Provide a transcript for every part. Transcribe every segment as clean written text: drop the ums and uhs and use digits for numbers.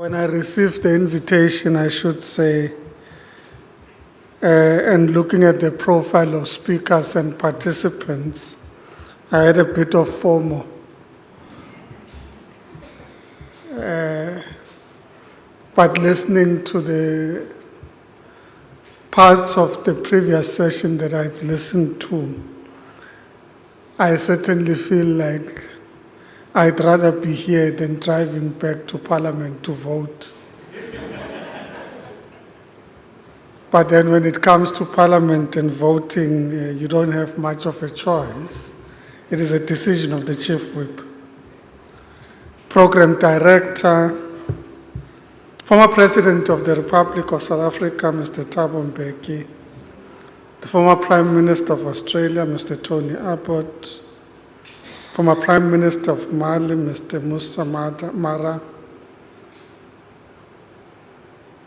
When I received the invitation, I should say, and looking at the profile of speakers and participants, I had a bit of FOMO. But listening to the parts of the previous session that I've listened to, I certainly feel like I'd rather be here than driving back to Parliament to vote. But then when it comes to Parliament and voting, you don't have much of a choice. It is a decision of the Chief Whip. Program Director, former President of the Republic of South Africa, Mr. Thabo Mbeki, the former Prime Minister of Australia, Mr. Tony Abbott, former Prime Minister of Mali, Mr. Moussa Mara,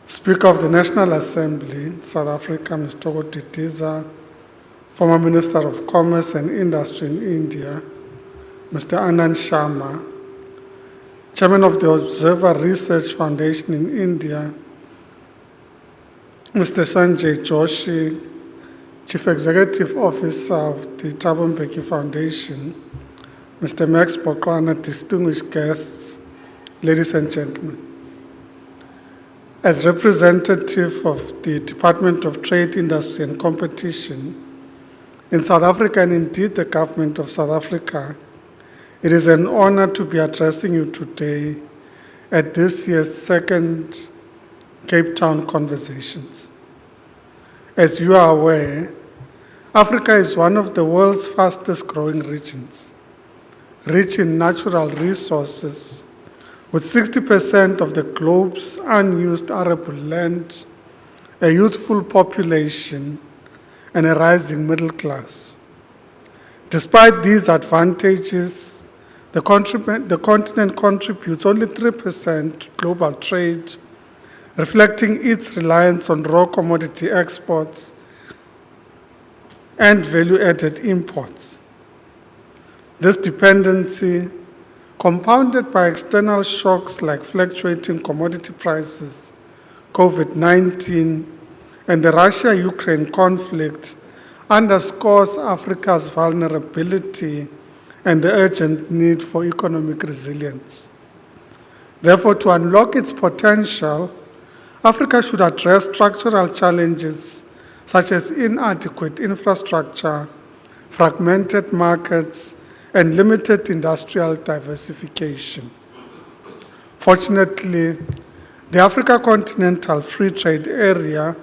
Speaker of the National Assembly, South Africa, Mr. Didiza, former Minister of Commerce and Industry in India, Mr. Anand Sharma, Chairman of the Observer Research Foundation in India, Mr. Sanjay Joshi, Chief Executive Officer of the Thabo Mbeki Foundation, Mr. Max Bokwana, distinguished guests, ladies and gentlemen. As representative of the Department of Trade, Industry and Competition in South Africa, and indeed the government of South Africa, it is an honor to be addressing you today at this year's second Cape Town Conversations. As you are aware, Africa is one of the world's fastest growing regions, rich in natural resources, with 60% of the globe's unused arable land, a youthful population, and a rising middle class. Despite these advantages, the continent contributes only 3% to global trade, reflecting its reliance on raw commodity exports and value-added imports. This dependency, compounded by external shocks like fluctuating commodity prices, COVID-19, and the Russia-Ukraine conflict, underscores Africa's vulnerability and the urgent need for economic resilience. Therefore, to unlock its potential, Africa should address structural challenges such as inadequate infrastructure, fragmented markets, and limited industrial diversification. Fortunately, the Africa Continental Free Trade Area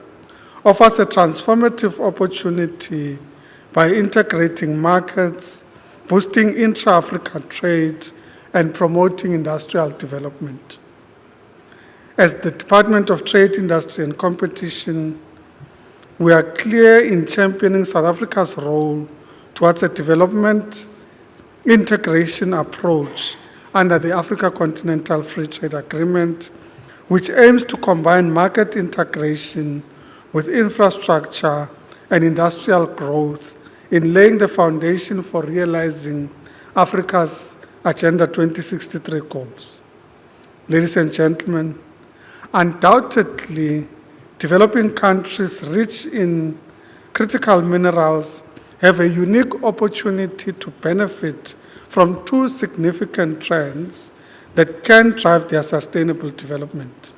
offers a transformative opportunity by integrating markets, boosting intra-Africa trade, and promoting industrial development. As the Department of Trade, Industry and Competition, we are clear in championing South Africa's role towards a development integration approach under the Africa Continental Free Trade Agreement, which aims to combine market integration with infrastructure and industrial growth in laying the foundation for realizing Africa's Agenda 2063 goals. Ladies and gentlemen, undoubtedly, developing countries rich in critical minerals have a unique opportunity to benefit from two significant trends that can drive their sustainable development,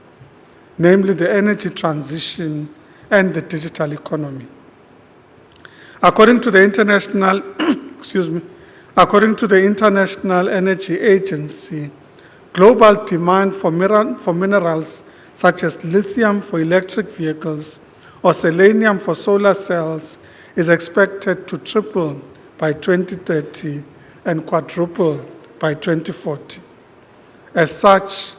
namely the energy transition and the digital economy. According to the International Energy Agency, global demand for minerals such as lithium for electric vehicles or selenium for solar cells is expected to triple by 2030 and quadruple by 2040. As such,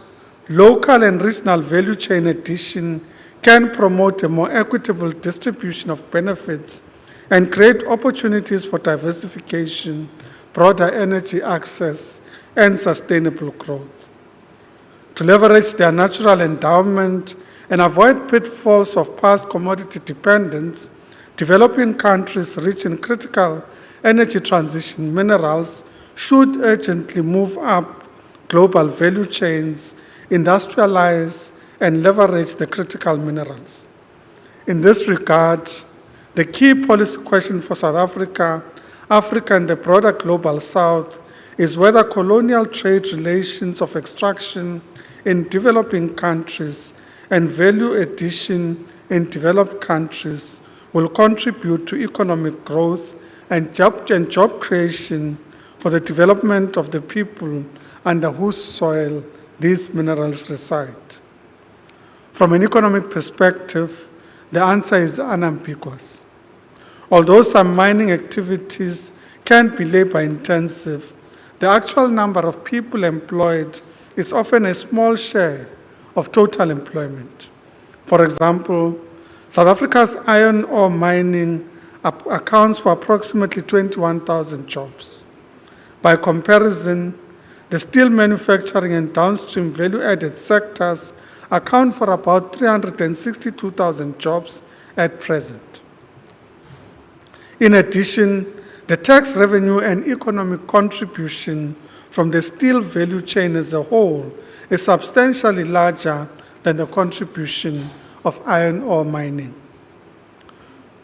local and regional value chain addition can promote a more equitable distribution of benefits and create opportunities for diversification, broader energy access, and sustainable growth. To leverage their natural endowment and avoid pitfalls of past commodity dependence, developing countries rich in critical energy transition minerals should urgently move up global value chains industrialize, and leverage the critical minerals. In this regard, the key policy question for South Africa, Africa, and the broader global South is whether colonial trade relations of extraction in developing countries and value addition in developed countries will contribute to economic growth and job creation for the development of the people under whose soil these minerals reside. From an economic perspective, the answer is unambiguous. Although some mining activities can be labor-intensive, the actual number of people employed is often a small share of total employment. For example, South Africa's iron ore mining accounts for approximately 21,000 jobs. By comparison, the steel manufacturing and downstream value-added sectors account for about 362,000 jobs at present. In addition, the tax revenue and economic contribution from the steel value chain as a whole is substantially larger than the contribution of iron ore mining.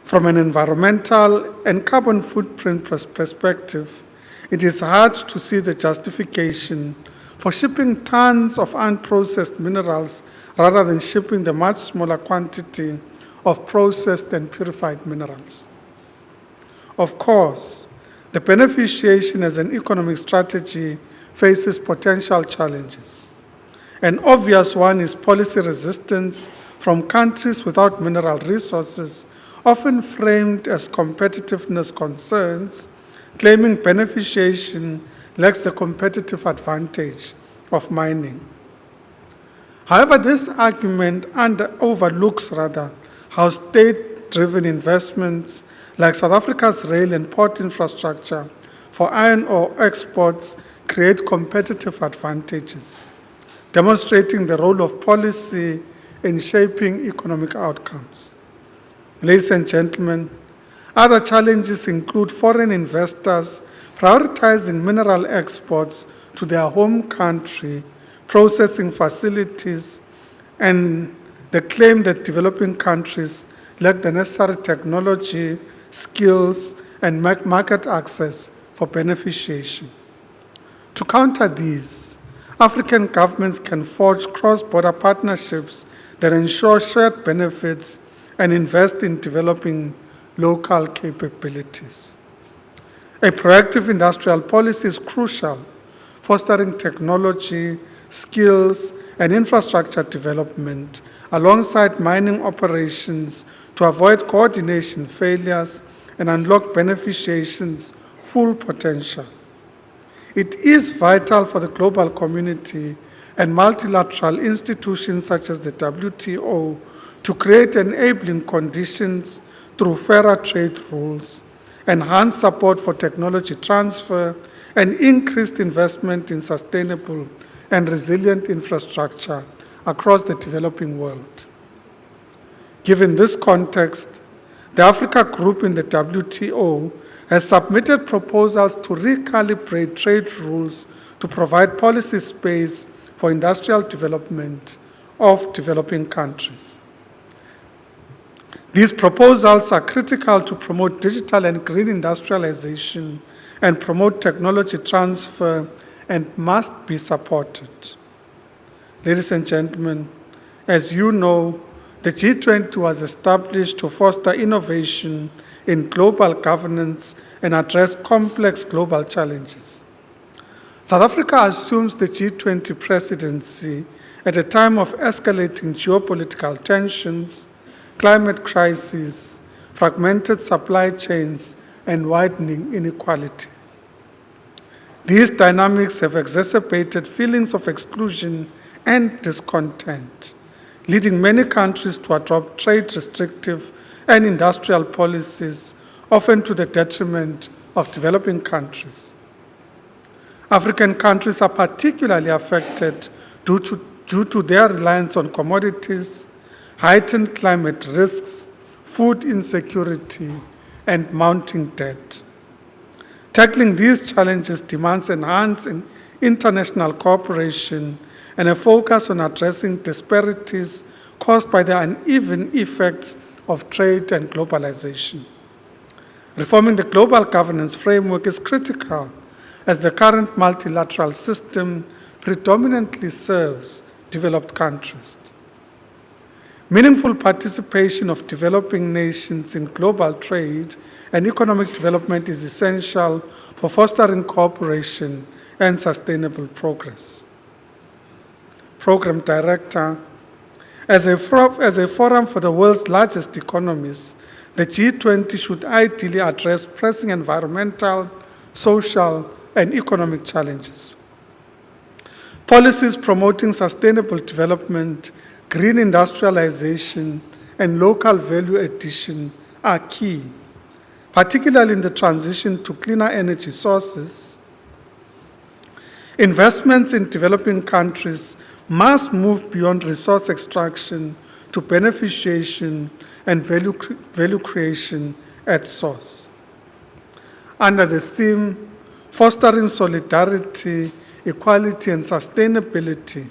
From an environmental and carbon footprint perspective, it is hard to see the justification for shipping tons of unprocessed minerals rather than shipping the much smaller quantity of processed and purified minerals. Of course, the beneficiation as an economic strategy faces potential challenges. An obvious one is policy resistance from countries without mineral resources, often framed as competitiveness concerns, claiming beneficiation lacks the competitive advantage of mining. However, this argument overlooks how state-driven investments like South Africa's rail and port infrastructure for iron ore exports create competitive advantages, demonstrating the role of policy in shaping economic outcomes. Ladies and gentlemen, other challenges include foreign investors prioritizing mineral exports to their home country, processing facilities, and the claim that developing countries lack the necessary technology, skills, and market access for beneficiation. To counter these, African governments can forge cross-border partnerships that ensure shared benefits and invest in developing local capabilities. A proactive industrial policy is crucial, fostering technology, skills, and infrastructure development alongside mining operations to avoid coordination failures and unlock beneficiation's full potential. It is vital for the global community and multilateral institutions such as the WTO to create enabling conditions through fairer trade rules, enhanced support for technology transfer, and increased investment in sustainable and resilient infrastructure across the developing world. Given this context, the Africa Group in the WTO has submitted proposals to recalibrate trade rules to provide policy space for industrial development of developing countries. These proposals are critical to promote digital and green industrialization and promote technology transfer and must be supported. Ladies and gentlemen, as you know, the G20 was established to foster innovation in global governance and address complex global challenges. South Africa assumes the G20 presidency at a time of escalating geopolitical tensions, climate crisis, fragmented supply chains, and widening inequality. These dynamics have exacerbated feelings of exclusion and discontent, leading many countries to adopt trade restrictive and industrial policies, often to the detriment of developing countries. African countries are particularly affected due to their reliance on commodities, heightened climate risks, food insecurity, and mounting debt. Tackling these challenges demands enhanced international cooperation and a focus on addressing disparities caused by the uneven effects of trade and globalization. Reforming the global governance framework is critical as the current multilateral system predominantly serves developed countries. Meaningful participation of developing nations in global trade and economic development is essential for fostering cooperation and sustainable progress. Program Director, as a forum for the world's largest economies, the G20 should ideally address pressing environmental, social, and economic challenges. Policies promoting sustainable development, green industrialization, and local value addition are key, particularly in the transition to cleaner energy sources. Investments in developing countries must move beyond resource extraction to beneficiation and value creation at source. Under the theme, Fostering Solidarity, Equality and Sustainability,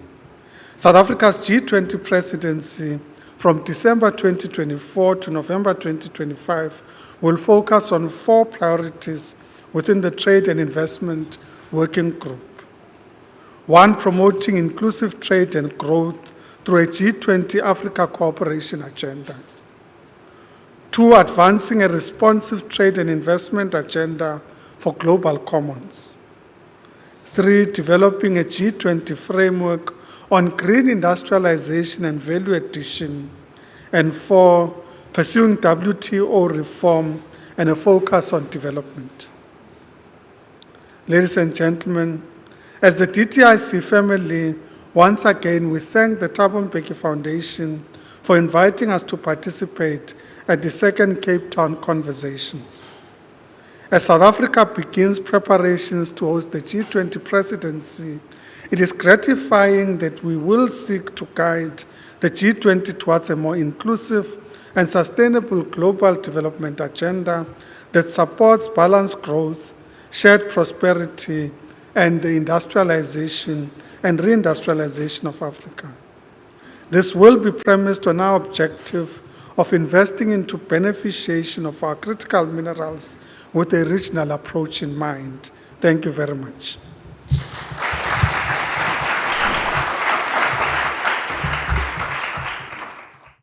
South Africa's G20 presidency from December 2024 to November 2025 will focus on 4 priorities within the Trade and Investment Working Group. 1, promoting inclusive trade and growth through a G20 Africa cooperation agenda. 2, advancing a responsive trade and investment agenda for global commons. 3, developing a G20 framework on green industrialization and value addition. And 4, pursuing WTO reform and a focus on development. Ladies and gentlemen, as the DTIC family, once again we thank the Thabo Mbeki Foundation for inviting us to participate at the 2nd Cape Town Conversations. As South Africa begins preparations to host the G20 presidency, it is gratifying that we will seek to guide the G20 towards a more inclusive and sustainable global development agenda that supports balanced growth, shared prosperity, and the industrialization and reindustrialization of Africa. This will be premised on our objective of investing into beneficiation of our critical minerals with a regional approach in mind. Thank you very much.